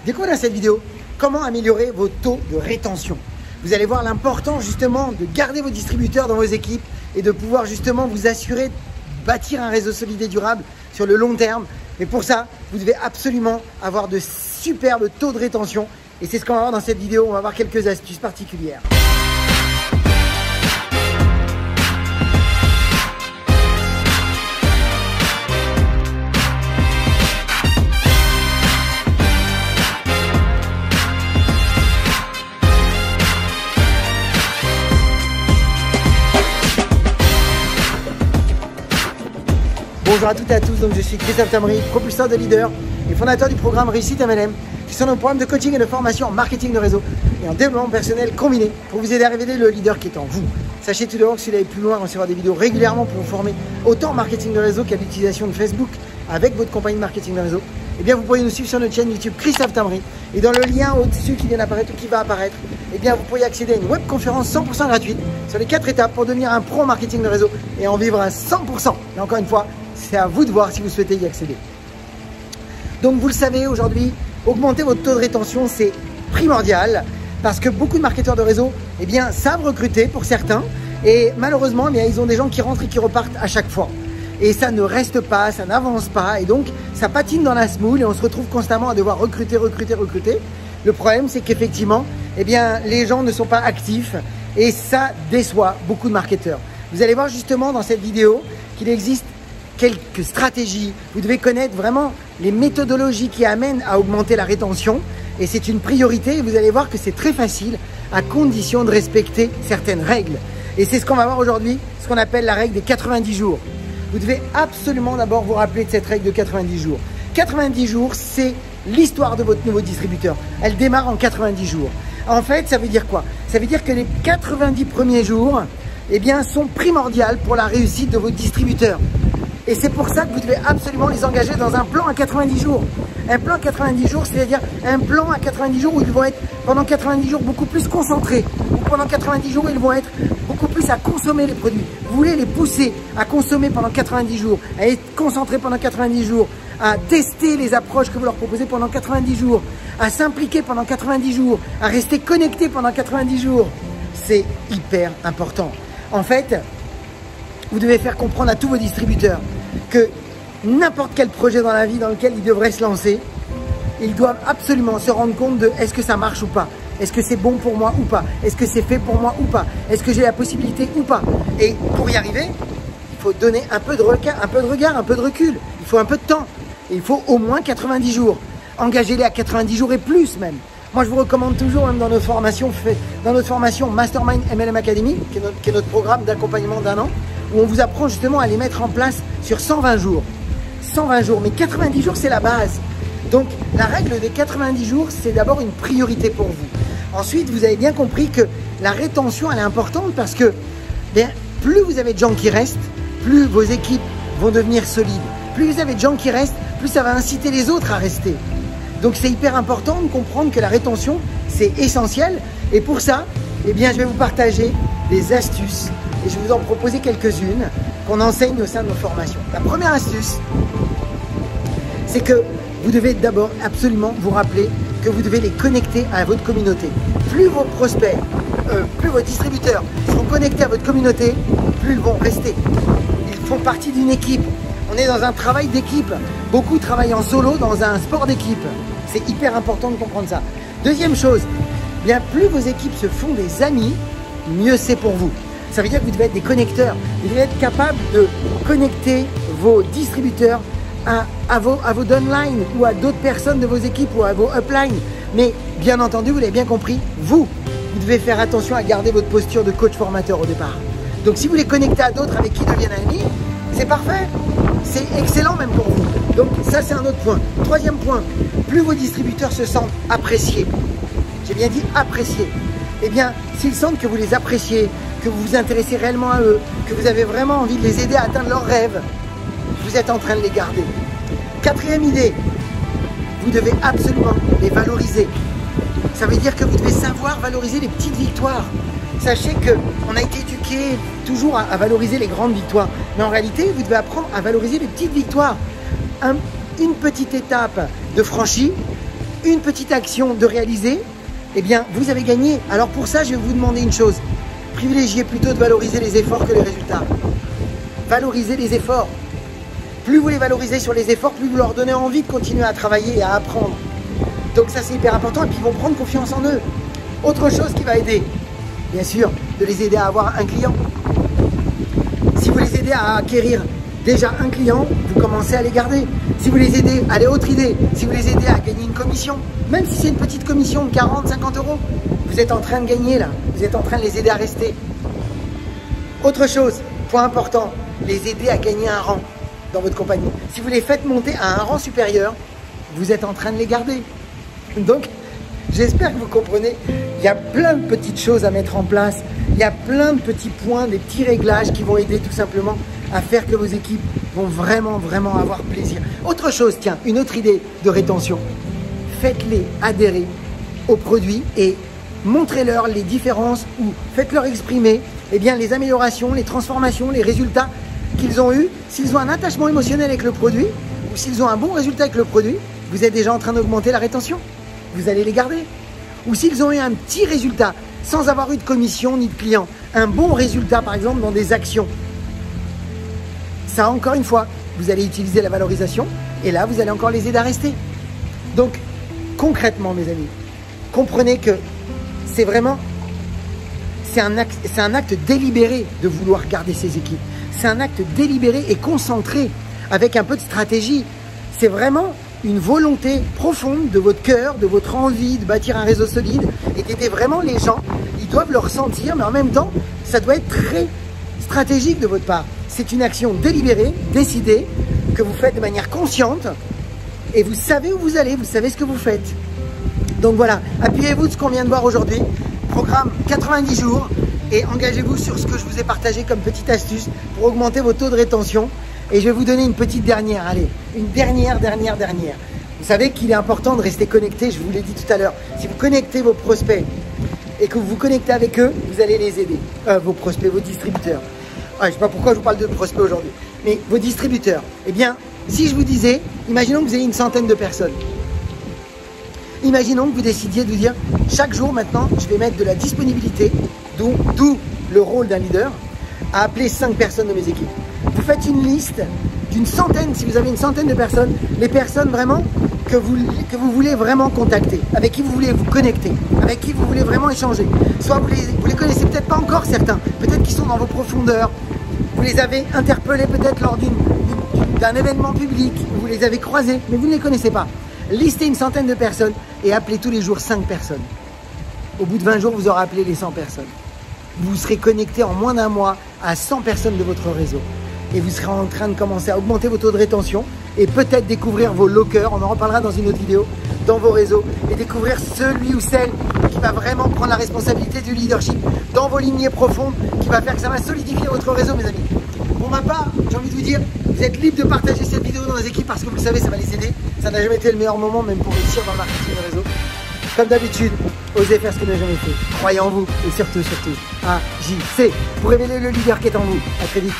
Découvrez dans cette vidéo comment améliorer vos taux de rétention. Vous allez voir l'importance justement de garder vos distributeurs dans vos équipes et de pouvoir justement vous assurer de bâtir un réseau solide et durable sur le long terme. Mais pour ça, vous devez absolument avoir de superbes taux de rétention. Et c'est ce qu'on va voir dans cette vidéo. On va voir quelques astuces particulières. Bonjour à toutes et à tous, donc je suis Christophe Tamri, propulseur de leader et fondateur du programme Réussite MLM, qui sont nos programmes de coaching et de formation en marketing de réseau et en développement personnel combiné pour vous aider à révéler le leader qui est en vous. Sachez tout d'abord que si vous allez plus loin, on recevoir des vidéos régulièrement pour vous former autant en marketing de réseau qu'à l'utilisation de Facebook avec votre compagnie de marketing de réseau. Et bien vous pourriez nous suivre sur notre chaîne YouTube Christophe Tamri et dans le lien au-dessus qui vient d'apparaître ou qui va apparaître, et bien vous pourriez accéder à une webconférence 100% gratuite sur les 4 étapes pour devenir un pro en marketing de réseau et en vivre à 100%. Et encore une fois, c'est à vous de voir si vous souhaitez y accéder. Donc vous le savez, aujourd'hui, augmenter votre taux de rétention, c'est primordial parce que beaucoup de marketeurs de réseau savent recruter pour certains et malheureusement, ils ont des gens qui rentrent et qui repartent à chaque fois. Et ça ne reste pas, ça n'avance pas et donc ça patine dans la semoule et on se retrouve constamment à devoir recruter. Le problème, c'est qu'effectivement, les gens ne sont pas actifs et ça déçoit beaucoup de marketeurs. Vous allez voir justement dans cette vidéo qu'il existe quelques stratégies. Vous devez connaître vraiment les méthodologies qui amènent à augmenter la rétention et c'est une priorité et vous allez voir que c'est très facile à condition de respecter certaines règles. Et c'est ce qu'on va voir aujourd'hui, ce qu'on appelle la règle des 90 jours. Vous devez absolument d'abord vous rappeler de cette règle de 90 jours. 90 jours, c'est l'histoire de votre nouveau distributeur. Elle démarre en 90 jours. En fait, ça veut dire quoi? Ça veut dire que les 90 premiers jours sont primordiaux pour la réussite de votre distributeur. Et c'est pour ça que vous devez absolument les engager dans un plan à 90 jours. Un plan à 90 jours, c'est-à-dire un plan à 90 jours où ils vont être pendant 90 jours beaucoup plus concentrés. Ou pendant 90 jours, ils vont être beaucoup plus à consommer les produits. Vous voulez les pousser à consommer pendant 90 jours, à être concentrés pendant 90 jours, à tester les approches que vous leur proposez pendant 90 jours, à s'impliquer pendant 90 jours, à rester connectés pendant 90 jours. C'est hyper important. En fait, vous devez faire comprendre à tous vos distributeurs que n'importe quel projet dans la vie dans lequel ils devraient se lancer, ils doivent absolument se rendre compte de est-ce que ça marche ou pas, est-ce que c'est bon pour moi ou pas, est-ce que c'est fait pour moi ou pas, est-ce que j'ai la possibilité ou pas. Et pour y arriver, il faut donner un peu de regard, un peu de recul, il faut un peu de temps. Et il faut au moins 90 jours. Engagez-les à 90 jours et plus même. Moi, je vous recommande toujours, même dans notre formation Mastermind MLM Academy, qui est notre programme d'accompagnement d'1 an, où on vous apprend justement à les mettre en place sur 120 jours. 120 jours, mais 90 jours, c'est la base. Donc, la règle des 90 jours, c'est d'abord une priorité pour vous. Ensuite, vous avez bien compris que la rétention, elle est importante parce que plus vous avez de gens qui restent, plus vos équipes vont devenir solides. Plus vous avez de gens qui restent, plus ça va inciter les autres à rester. Donc, c'est hyper important de comprendre que la rétention, c'est essentiel. Et pour ça, je vais vous partager des astuces et je vais vous en proposer quelques-unes qu'on enseigne au sein de nos formations. La première astuce, c'est que vous devez d'abord absolument vous rappeler que vous devez les connecter à votre communauté. Plus vos prospects, plus vos distributeurs seront connectés à votre communauté, plus ils vont rester. Ils font partie d'une équipe. On est dans un travail d'équipe. Beaucoup travaillent en solo dans un sport d'équipe. C'est hyper important de comprendre ça. Deuxième chose, plus vos équipes se font des amis, mieux c'est pour vous. Ça veut dire que vous devez être des connecteurs. Vous devez être capable de connecter vos distributeurs à vos downlines ou à d'autres personnes de vos équipes ou à vos uplines. Mais bien entendu, vous l'avez bien compris, vous devez faire attention à garder votre posture de coach formateur au départ. Donc si vous les connectez à d'autres avec qui deviennent amis, c'est parfait. C'est excellent même pour vous. Donc ça, c'est un autre point. Troisième point, plus vos distributeurs se sentent appréciés, j'ai bien dit appréciés, s'ils sentent que vous les appréciez, que vous vous intéressez réellement à eux, que vous avez vraiment envie de les aider à atteindre leurs rêves, vous êtes en train de les garder. Quatrième idée, vous devez absolument les valoriser. Ça veut dire que vous devez savoir valoriser les petites victoires. Sachez qu'on a été éduqué toujours à valoriser les grandes victoires. Mais en réalité, vous devez apprendre à valoriser les petites victoires. Une petite étape de franchie une petite action de réaliser, eh bien, vous avez gagné. Alors pour ça, je vais vous demander une chose. Privilégiez plutôt de valoriser les efforts que les résultats. Valorisez les efforts. Plus vous les valorisez sur les efforts, plus vous leur donnez envie de continuer à travailler et à apprendre. Donc ça, c'est hyper important et puis ils vont prendre confiance en eux. Autre chose qui va aider, bien sûr, de les aider à avoir un client. Si vous les aidez à acquérir déjà un client, vous commencez à les garder. Si vous les aidez, allez, autre idée, si vous les aidez à gagner une commission, même si c'est une petite commission de 40, 50 euros, vous êtes en train de gagner là, vous êtes en train de les aider à rester. Autre chose, point important, les aider à gagner un rang dans votre compagnie. Si vous les faites monter à un rang supérieur, vous êtes en train de les garder. Donc, j'espère que vous comprenez, il y a plein de petites choses à mettre en place, il y a plein de petits points, des petits réglages qui vont aider tout simplement à faire que vos équipes vont vraiment avoir plaisir. Autre chose, tiens, une autre idée de rétention. Faites-les adhérer au produit et montrez-leur les différences ou faites-leur exprimer les améliorations, les transformations, les résultats qu'ils ont eus. S'ils ont un attachement émotionnel avec le produit ou s'ils ont un bon résultat avec le produit, vous êtes déjà en train d'augmenter la rétention. Vous allez les garder. Ou s'ils ont eu un petit résultat sans avoir eu de commission ni de client, un bon résultat par exemple dans des actions, ça encore une fois, vous allez utiliser la valorisation et là vous allez encore les aider à rester. Donc concrètement mes amis, comprenez que c'est un acte délibéré de vouloir garder ses équipes. C'est un acte délibéré et concentré avec un peu de stratégie. C'est vraiment une volonté profonde de votre cœur, de votre envie de bâtir un réseau solide et d'aider vraiment les gens. Ils doivent le ressentir, mais en même temps, ça doit être très stratégique de votre part. C'est une action délibérée, décidée, que vous faites de manière consciente et vous savez où vous allez, vous savez ce que vous faites. Donc voilà, appuyez-vous de ce qu'on vient de voir aujourd'hui. Programme 90 jours et engagez-vous sur ce que je vous ai partagé comme petite astuce pour augmenter vos taux de rétention. Et je vais vous donner une petite dernière, allez, une dernière. Vous savez qu'il est important de rester connecté, je vous l'ai dit tout à l'heure. Si vous connectez vos prospects et que vous vous connectez avec eux, vous allez les aider. Vos prospects, vos distributeurs. Je ne sais pas pourquoi je vous parle de prospects aujourd'hui, mais vos distributeurs. Eh bien, si je vous disais, imaginons que vous ayez une centaine de personnes. Imaginons que vous décidiez de vous dire, chaque jour maintenant, je vais mettre de la disponibilité, d'où le rôle d'un leader, à appeler 5 personnes de mes équipes. Vous faites une liste d'une centaine, si vous avez une centaine de personnes, les personnes vraiment que vous voulez vraiment contacter, avec qui vous voulez vous connecter, avec qui vous voulez vraiment échanger. Soit vous les connaissez peut-être pas encore certains, peut-être qu'ils sont dans vos profondeurs, vous les avez interpellés peut-être lors d'un événement public, vous les avez croisés, mais vous ne les connaissez pas. Listez une centaine de personnes et appelez tous les jours 5 personnes. Au bout de 20 jours, vous aurez appelé les 100 personnes. Vous serez connecté en moins d'un mois à 100 personnes de votre réseau. Et vous serez en train de commencer à augmenter vos taux de rétention et peut-être découvrir vos lockers, on en reparlera dans une autre vidéo, dans vos réseaux et découvrir celui ou celle qui va vraiment prendre la responsabilité du leadership dans vos lignées profondes, qui va faire que ça va solidifier votre réseau, mes amis. Pour ma part, j'ai envie de vous dire, vous êtes libre de partager cette vidéo dans les équipes parce que vous le savez, ça va les aider. Ça n'a jamais été le meilleur moment, même pour réussir dans le marketing de réseau. Comme d'habitude, osez faire ce que vous n'avez jamais fait. Croyez en vous et surtout, agissez pour révéler le leader qui est en vous. À très vite.